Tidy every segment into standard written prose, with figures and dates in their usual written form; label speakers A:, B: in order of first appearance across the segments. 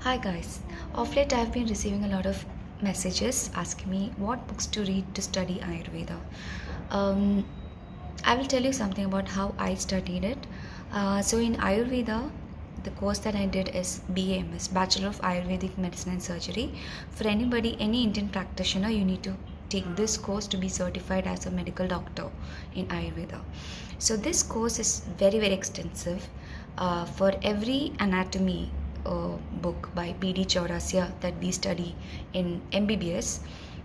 A: Hi guys, of late I've been receiving a lot of messages asking me what books to read to study Ayurveda. Um, I will tell you something about how I studied it. So in Ayurveda, the course that I did is BAMS, Bachelor of Ayurvedic Medicine and Surgery. For anybody, any Indian practitioner, you need to take this course to be certified as a medical doctor in Ayurveda. So this course is very extensive. For every anatomy book by P.D. Chaurasia that we study in MBBS,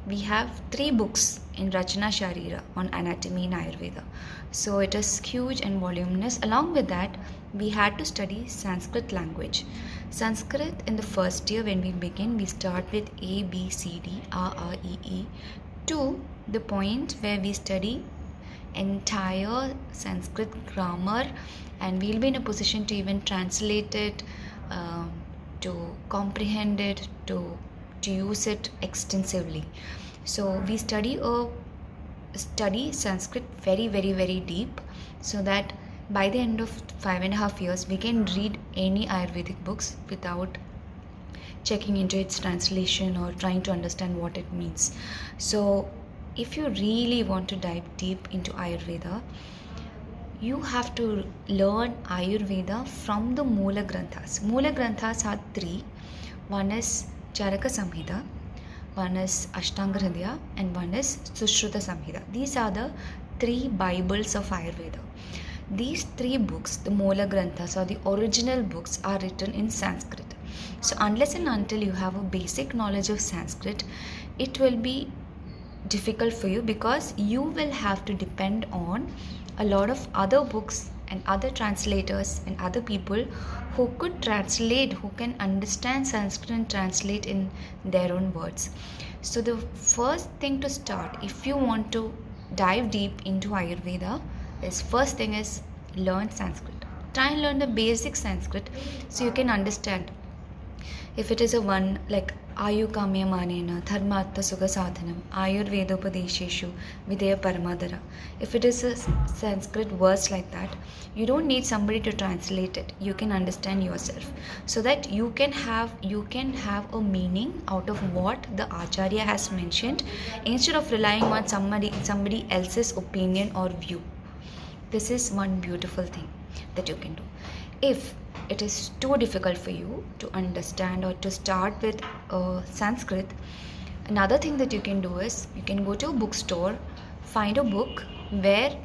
A: we have 3 books in Rachana Sharira on anatomy in Ayurveda. So it is huge and voluminous. Along with that, we had to study Sanskrit language. Sanskrit in the first year when we begin, we start with A, B, C, D, R, R, E, E to the point where we study entire Sanskrit grammar, and we'll be in a position to even translate it, to comprehend it, to use it extensively. So we study Sanskrit very deep, so that by the end of 5.5 years we can read any Ayurvedic books without checking into its translation or trying to understand what it means. So if you really want to dive deep into Ayurveda, you have to learn Ayurveda from the Moola Granthas. Moola Granthas are 3. One is Charaka Samhita, one is Ashtanga Hridaya, and one is Sushruta Samhita. These are the 3 Bibles of Ayurveda. These 3 books, the Moola Granthas or the original books, are written in Sanskrit. So unless and until you have a basic knowledge of Sanskrit, it will be difficult for you, because you will have to depend on a lot of other books and other translators and other people who could translate, who can understand Sanskrit and translate in their own words. So the first thing to start, if you want to dive deep into Ayurveda, is first thing is learn Sanskrit. Try and learn the basic Sanskrit so you can understand. If it is a one like Ayu Kamya Manena, Dharmartha Sukha Sadhanam, Ayurvedopadesheshu, Videya Paramadara. If it is a Sanskrit verse like that, you don't need somebody to translate it. You can understand yourself, so that you can have a meaning out of what the Acharya has mentioned, instead of relying on somebody else's opinion or view. This is one beautiful thing that you can do. If it is too difficult for you to understand or to start with Sanskrit, another thing that you can do is you can go to a bookstore, find a book where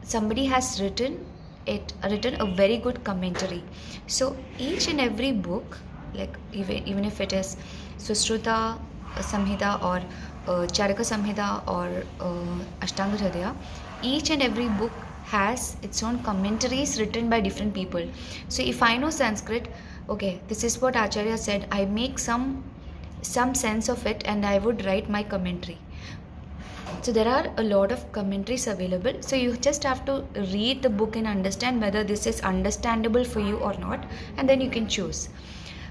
A: somebody has written a very good commentary. So each and every book, like even if it is Sushruta Samhita or Charaka Samhita or Ashtanga Hridaya, each and every book has its own commentaries written by different people. So if I know Sanskrit, okay, this is what Acharya said, I make some sense of it and I would write my commentary. So there are a lot of commentaries available, so you just have to read the book and understand whether this is understandable for you or not, and then you can choose.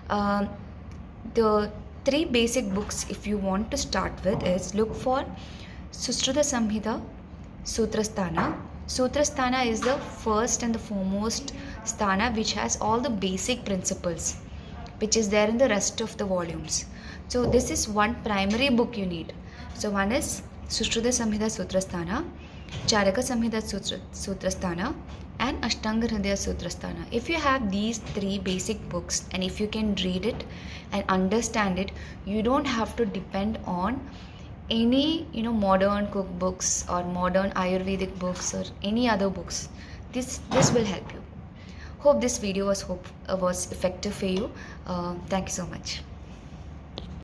A: The 3 basic books if you want to start with is, look for Sushruta Samhita, Sutrasthana. Sutrasthana is the first and the foremost sthana which has all the basic principles which is there in the rest of the volumes. So this is one primary book you need. So one is Sushruta Samhita Sutrasthana, Charaka Samhita Sutrasthana, and Ashtanga Hridaya Sutrasthana. If you have these 3 basic books and if you can read it and understand it, you don't have to depend on any modern cookbooks or modern Ayurvedic books or any other books. This will help you. Hope this video was effective for you. Thank you so much.